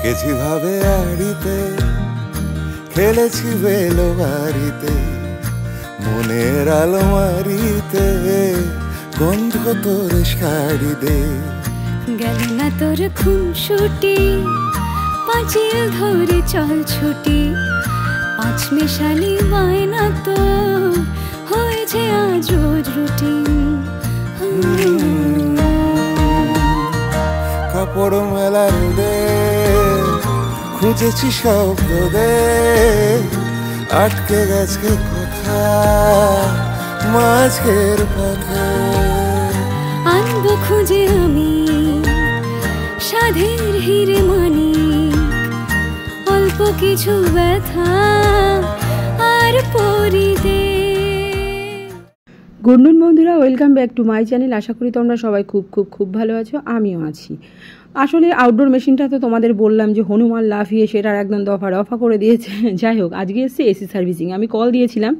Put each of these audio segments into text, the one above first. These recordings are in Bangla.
গেছি ভাবে আড়িতে, খেলেছি বেলো বাড়িতে, মনের আলমারিতে গন্ধ তোর শাড়ি দে। গেল না তোর খুনসুটি, পাঁচিল ধরে চল ছুটি, পাঁচ মেশালি বায়না তো হয়েছে আজ রোজ রুটিন। কাপড় মেলা রোদে খুঁজেছি শব্দ দে, আটকে গেছে কথা মাঝের পথে। আনবো খুঁজে আমি সাধের হিরে মানি, অল্প কিছু ব্যথা আর পরিদে। গুড মর্নিং বন্ধুরা, welcome back to my channel. আশা করি তোমরা সবাই খুব ভালো আছো, আমিও আছি। আসলে আউটডোর মেশিনটা তো তোমাদের বললাম যে হনুমান লাফিয়ে সেটার একদম রফা করে দিয়েছে। যাই হোক, আজকে এসছে এসি সার্ভিসিং। আমি কল দিয়েছিলাম,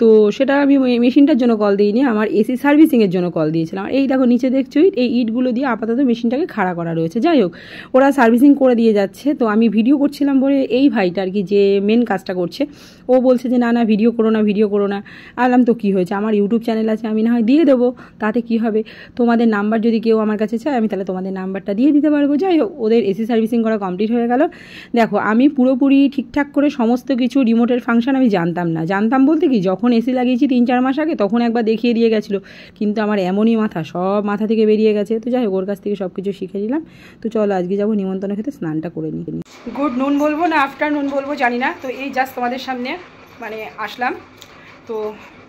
তো সেটা আমি মেশিনটার জন্য কল দিইনি, আমার এসি সার্ভিসিংয়ের জন্য কল দিয়েছিলাম। এই দেখো নিচে দেখছো এই ইটগুলো দিয়ে আপাতত মেশিনটাকে খাড়া করা রয়েছে। যাই হোক, ওরা সার্ভিসিং করে দিয়ে যাচ্ছে। তো আমি ভিডিও করছিলাম বলে এই ভাইটা আর কি যে মেন কাজটা করছে, ও বলছে যে না ভিডিও করো না। আলাম তো কী হয়েছে, আমার ইউটিউব চ্যানেল আছে, আমি না হয় দিয়ে দেবো, তাতে কি হবে। তোমাদের নাম্বার যদি কেউ আমার কাছে চায় আমি তাহলে তোমাদের নাম্বারটা দিয়ে দিতে পারবো। যাই হোক, ওদের এসি সার্ভিসিং করা কমপ্লিট হয়ে গেল। দেখো, আমি পুরোপুরি ঠিকঠাক করে সমস্ত কিছু রিমোটের ফাংশন আমি জানতাম বলতে কি, যখন এসি লাগিয়েছি 3-4 মাস আগে তখন একবার দেখিয়ে দিয়ে গেছিলো, কিন্তু আমার এমনই সব মাথা থেকে বেরিয়ে গেছে। তো যাই হোক, ওর কাছ থেকে সব কিছু শিখে নিলাম। তো চলো আজকে যাবো নিমন্ত্রণ খেতে, স্নানটা করে নিই। গুড নুন বলবো না আফটারনুন বলবো জানি না। তো এই জাস্ট তোমাদের সামনে আসলাম। তো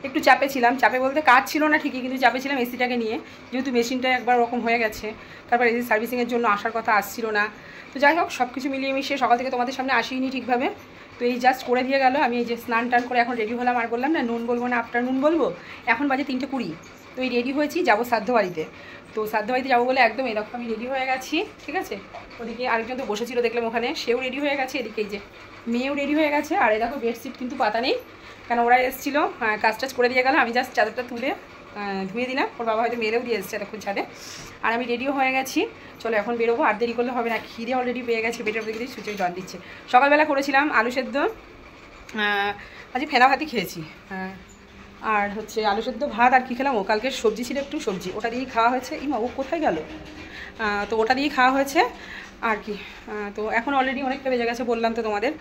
একটু চাপে ছিলাম, চাপে বলতে কাজ ছিল না ঠিকই, কিন্তু চাপে ছিলাম এসিটাকে নিয়ে, যেহেতু মেশিনটা একবার ওরকম হয়ে গেছে। তারপর এসি সার্ভিসিংয়ের জন্য আসার কথা আসছিল না। তো যাই হোক, সব কিছু মিলিয়ে মিশিয়ে সকাল থেকে তোমাদের সামনে আসিনি ঠিকভাবে। তো এই জাস্ট করে দিয়ে গেল। আমি এই যে স্নান টান করে এখন রেডি হলাম, আর বললাম না নুন বলবো না আফটারনুন বলবো। এখন বাজে 3:20। তো এই রেডি হয়েছি, যাবো শ্রাদ্ধ বাড়িতে। তো শ্রাদ্ধ বাড়িতে যাবো বলে একদম এরকম আমি রেডি হয়ে গেছি, ঠিক আছে। ওদিকে আরেকজন তো বসেছিল দেখলাম ওখানে, সেও রেডি হয়ে গেছে। এদিকে এই যে মেয়েও রেডি হয়ে গেছে। আর এই দেখো বেডশিট কিন্তু পাতা নেই, কেন ওরা এসেছিলো, কাজ টাজ করে দিয়ে গেল। আমি জাস্ট চাদরটা তুলে ধুয়ে দিলাম, ওর বাবা হয়তো মেরেও দিয়ে এসেছে এতক্ষণ ছাদে। আর আমি রেডিও হয়ে গেছি, চলো এখন বেরোবো। আর দেরি করলে হবে না, খিদে অলরেডি পেয়ে গেছে, পেটের দিকে সুচেই জল দিচ্ছে। সকালবেলা করেছিলাম আলু সেদ্ধ, আজকে ফেনা ভাতই খেয়েছি। আর হচ্ছে আলু সেদ্ধ ভাত। আর কী খেলাম, ও কালকে সবজি ছিল একটু, সবজি ওটা দিয়েই খাওয়া হয়েছে। ইমা ও কোথায় গেল? তো ওটা দিয়েই খাওয়া হয়েছে আর কি। তো এখন অলরেডি অনেকটা বেজে গেছে, বললাম তো তোমাদের।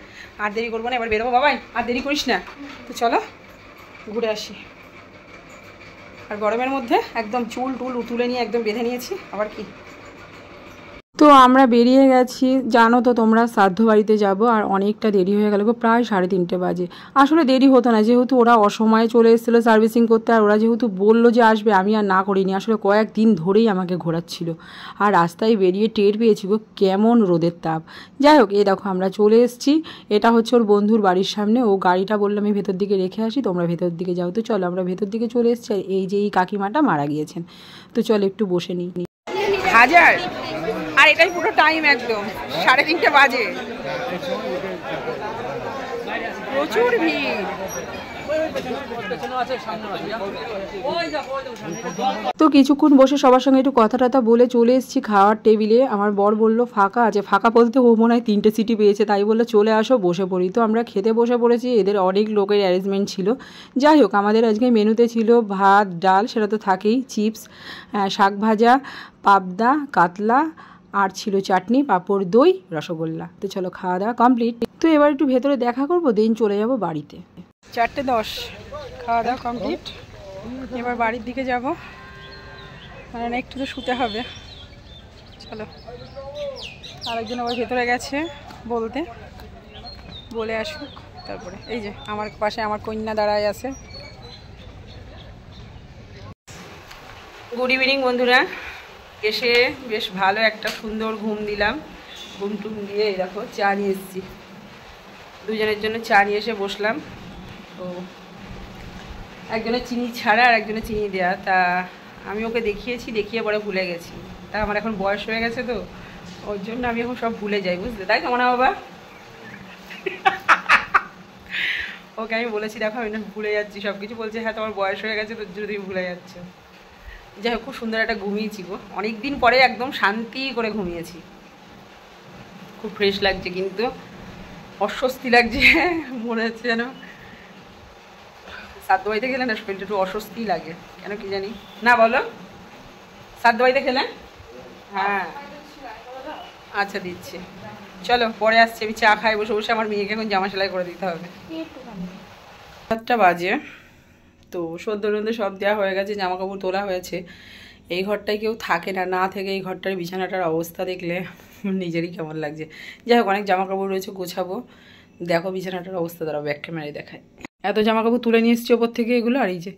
আর দেরি করবো না, এবার বেরোবো। বাবাই আর দেরি করিস না, তো চলো ঘুরে আসি। আর গরমের মধ্যে একদম চুল টুল তুলে নিয়ে একদম বেঁধে নিয়েছি, আবার কি। তো আমরা বেরিয়ে গেছি, জানো তো তোমরা, শ্রাদ্ধ বাড়িতে যাব। আর অনেকটা দেরি হয়ে গেল, প্রায় 3:30 বাজে। আসলে দেরি হতো না, যেহেতু ওরা অসময়ে চলে এসেছিলো সার্ভিসিং করতে। আর ওরা যেহেতু বললো যে আসবে, আমি আর না করিনি। আসলে কয়েকদিন ধরেই আমাকে ঘোরাচ্ছিল। আর রাস্তায় বেরিয়ে টের পেয়েছি গো কেমন রোদের তাপ। যাই হোক, এই দেখো আমরা চলে এসেছি। এটা হচ্ছে ওর বন্ধুর বাড়ির সামনে। ও গাড়িটা বললো আমি ভেতর দিকে রেখে আসি, তোমরা ভেতর দিকে যাও। তো চলো আমরা ভেতর দিকে চলে এসেছি। আর এই যে এই কাকিমাটা মারা গিয়েছেন। তো চলো একটু বসে নিই। হাজার আর এটাই পুরো টাইম, একদম 3:30 বাজে, প্রচুর ভিড়। তো কিছুক্ষণ বসে সবার সঙ্গে একটু কথা টথা বলে চলে এসেছি খাওয়ার টেবিলে। আমার বর বললো ফাঁকা আছে, ফাঁকা বলতে ও মনে হয় 3টে সিটি পেয়েছে, তাই বললো চলে আসো বসে পড়ি। তো আমরা খেতে বসে পড়েছি, এদের অনেক লোকের অ্যারেঞ্জমেন্ট ছিল। যাই হোক, আমাদের আজকে মেনুতে ছিল ভাত ডাল, সেটা তো থাকেই, চিপস, শাক ভাজা, পাবদা, কাতলা, আর ছিল চাটনি, পাঁপড়, দই, রসগোল্লা। তো চলো খাওয়া দাওয়া কমপ্লিট। তো এবার একটু ভেতরে দেখা করবো, দেন চলে যাব বাড়িতে। 4:10 খাওয়া দাওয়া কমপ্লিট। এবার বাড়ির দিকে যাব, কারণ একটু তো শুতে হবে। চলো, আরেকজন আবার ভেতরে গেছে বলে আসুক তারপরে। এই যে আমার পাশে আমার কন্যা দাঁড়ায় আছে। গুড ইভিনিং বন্ধুরা, এসে বেশ ভালো একটা সুন্দর ঘুম দিলাম। ঘুম টুম দিয়ে এই দেখো চা নিয়ে এসেছি, দুজনের জন্য চা নিয়ে এসে বসলাম। তো একজনের চিনি ছাড়া আর একজনের চিনি দেওয়া। তা আমি ওকে দেখিয়ে পরে ভুলে গেছি। তা আমার এখন বয়স হয়ে গেছে, তো ওর জন্য আমি এখন সব ভুলে যাই, বুঝলে, তাই কেমন বাবা? ওকে আমি বলেছি দেখো আমি ভুলে যাচ্ছি সব কিছু, বলছে হ্যাঁ তোমার বয়স হয়ে গেছে তোর জন্য তুমি ভুলে যাচ্ছ। যাই হোক খুব সুন্দর একটা ঘুমিয়েছি গো, অনেক দিন পরে একদম শান্তি করে ঘুমিয়েছি, খুব ফ্রেশ লাগছে, কিন্তু অস্বস্তি লাগছে, মনে হচ্ছে যেন সাদ্য বাড়িতে গেলে না শরীরটা একটু অস্বস্তি লাগে, কেন কি জানি না। বলো, সাদ্য বাড়িতে খেলেন? হ্যাঁ আচ্ছা দিচ্ছি, চলো পরে আসছি, আমি চা খাই বসে বসে, আমার মেয়েকে এখন জামা সেলাই করে দিতে হবে। 7টা বাজে, তো সদ্য সব দেওয়া হয়ে গেছে, জামা কাপড় তোলা হয়েছে। এই ঘরটায় কেউ থাকে না, না থেকে এই ঘরটার বিছানাটার অবস্থা দেখলে নিজেরই কেমন লাগছে। যাই হোক, অনেক জামা কাপড় রয়েছে, গোছাবো। দেখো বিছানাটার অবস্থা, দাঁড়াও ব্যাক ক্যামেরায় দেখায়। এত জামা কাপড় তুলে নিয়ে এসছি ওপর থেকে এগুলো, আর এই যে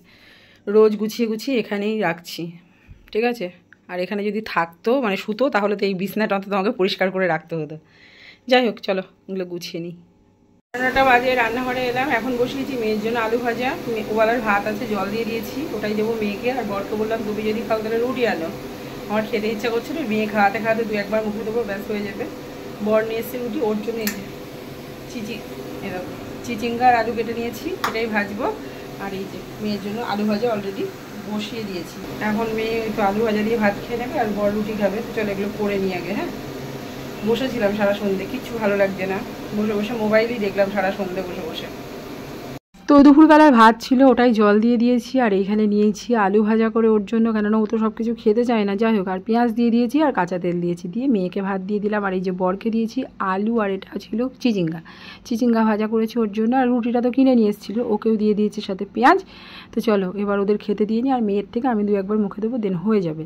রোজ গুছিয়ে গুছিয়ে এখানেই রাখছি, ঠিক আছে। আর এখানে যদি থাকতো মানে শুতো, তাহলে তো এই বিছনাটা অন্তত আমাকে পরিষ্কার করে রাখতে হতো। যাই হোক চলো এগুলো গুছিয়ে নিই। 11টা বাজে, রান্নাঘরে এলাম, এখন বসিয়েছি মেয়ের জন্য আলু ভাজা, ওবেলার ভাত আছে জল দিয়ে দিয়েছি, ওটাই দেবো মেয়েকে। আর বরকে বললাম তুমি যদি খাও তাহলে রুটি আনো, আমার খেতে ইচ্ছা করছে না, মেয়ে খাওয়াতে খাওয়াতে 2-1 বার মুখে দেবো, ব্যস্ত হয়ে যাবে। বর নিয়ে এসছে রুটি, ওর জন্য এই যে চিচিঙ্গা আর আলু কেটে নিয়েছি, এটাই ভাজবো। আর এই যে মেয়ের জন্য আলু ভাজা অলরেডি বসিয়ে দিয়েছি, এখন মেয়ে একটু আলু ভাজা দিয়ে ভাত খেয়ে নেবে, আর বর রুটি খাবে। তো চলো এগুলো করে নিয়ে আগে। হ্যাঁ, বসেছিলাম সারা সন্ধ্যে, কিচ্ছু ভালো লাগছে না, বসে বসে মোবাইলই দেখলাম সারা সন্ধ্যে বসে বসে। তো দুপুরবেলার ভাত ছিল, ওটাই জল দিয়ে দিয়েছি। আর এইখানে নিয়েছি আলু ভাজা করে ওর জন্য, কেননা ও তো সব কিছু খেতে চায় না। যাই হোক, আর পেঁয়াজ দিয়ে দিয়েছি আর কাঁচা তেল দিয়েছি, দিয়ে মেয়েকে ভাত দিয়ে দিলাম। আর এই যে বরকে দিয়েছি আলু, আর এটা ছিল চিচিঙ্গা ভাজা করেছি ওর জন্য। আর রুটিটা তো কিনে নিয়ে এসেছিলো, ওকেও দিয়ে দিয়েছি সাথে পেঁয়াজ। তো চলো এবার ওদের খেতে দিয়ে নিই, আর মেয়ের থেকে আমি 2-1 বার মুখে দেবো, দেন হয়ে যাবে।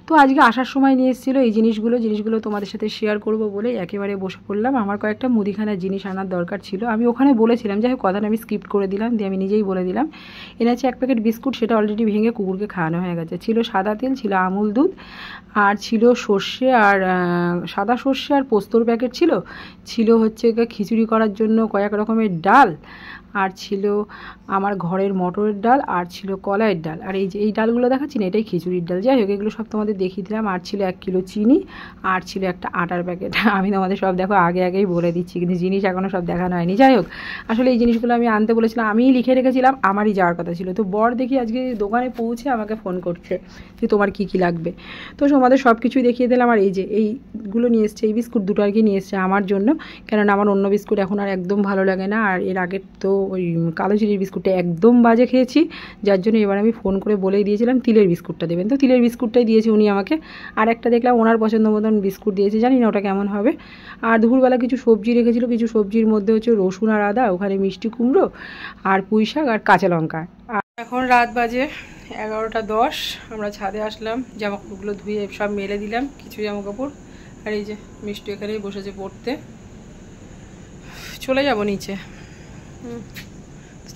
তো আজকে আসার সময় নিয়ে এসেছিলো এই জিনিসগুলো তোমাদের সাথে শেয়ার করব বলে একেবারে বসে পড়লাম। আমার কয়েকটা মুদিখানার জিনিস আনার দরকার ছিল, আমি ওখানে বলেছিলাম, যাই হোক কথাটা আমি স্কিপ করে দিলাম, দিয়ে আমি নিজেই বলে দিলাম। এনেছে 1 প্যাকেট বিস্কুট, সেটা অলরেডি ভেঙে কুকুরকে খাওয়ানো হয়ে গেছে। ছিল সাদা তেল, ছিল আমুল দুধ, আর ছিল সর্ষে আর সাদা সর্ষে আর পোস্তর প্যাকেট ছিল হচ্ছে খিচুড়ি করার জন্য কয়েক রকমের ডাল, আর ছিল আমার ঘরের মটরের ডাল, আর ছিল কলাইয়ের ডাল। আর এই যে এই ডালগুলো দেখাচ্ছি না, এটাই খিচুড়ির ডাল। যাই হোক এগুলো সব তোমাদের দেখিয়ে দিলাম। আর ছিল 1 কিলো চিনি, আর ছিল একটা আটার প্যাকেট। আমি তোমাদের সব দেখো আগেই বলে দিচ্ছি, কিন্তু জিনিস এখনও সব দেখানো হয়নি। যাই হোক, আসলে এই জিনিসগুলো আমি আনতে বলেছিলাম, আমিই লিখে রেখেছিলাম, আমারই যাওয়ার কথা ছিল। তো বর দেখি আজকে দোকানে পৌঁছে আমাকে ফোন করছে যে তোমার কী কী লাগবে। তো তোমাদের সব কিছুই দেখিয়ে দিলাম। আর এই যে এইগুলো নিয়ে এসছে, এই বিস্কুট 2টো আর কি নিয়ে এসছে আমার জন্য, কেননা আমার অন্য বিস্কুট এখন আর একদম ভালো লাগে না। আর এর আগের তো ওই কালো চিনির বিস্কুটটা একদম বাজে খেয়েছি, যার জন্য এবার আমি ফোন করে বলেই দিয়েছিলাম তিলের বিস্কুটটা দেবেন। তো তিলের বিস্কুটটাই দিয়েছে উনি আমাকে। আর একটা দেখলাম ওনার পছন্দ মতন বিস্কুট দিয়েছে, জানি না ওটা কেমন হবে। আর দুপুরবেলা কিছু সবজি রেখেছিল, কিছু সবজির মধ্যে হচ্ছে রসুন আর আদা, ওখানে মিষ্টি কুমড়ো আর পুঁই শাক আর কাঁচা লঙ্কা। আর এখন রাত বাজে 11টা 10, আমরা ছাদে আসলাম, জামা কাপড়গুলো ধুয়ে সব মেলে দিলাম, কিছু জামা কাপড়। আর এই যে মিষ্টি এখানেই বসেছে পড়তে, চলে যাব নিচে।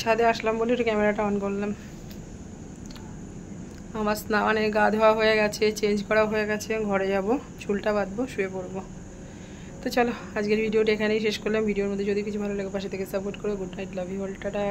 ছাদে আসলাম বলে একটু ক্যামেরাটা অন করলাম। আমার স্নানে গা ধোয়া হয়ে গেছে, চেঞ্জ করা হয়ে গেছে, ঘরে যাব, চুলটা বাঁধবো, শুয়ে পড়বো। তো চলো আজকের ভিডিওটা এখানেই শেষ করলাম। ভিডিওর মধ্যে যদি কিছু ভালো লাগে পাশে থেকে সাপোর্ট করো। Good night, love you all, tata.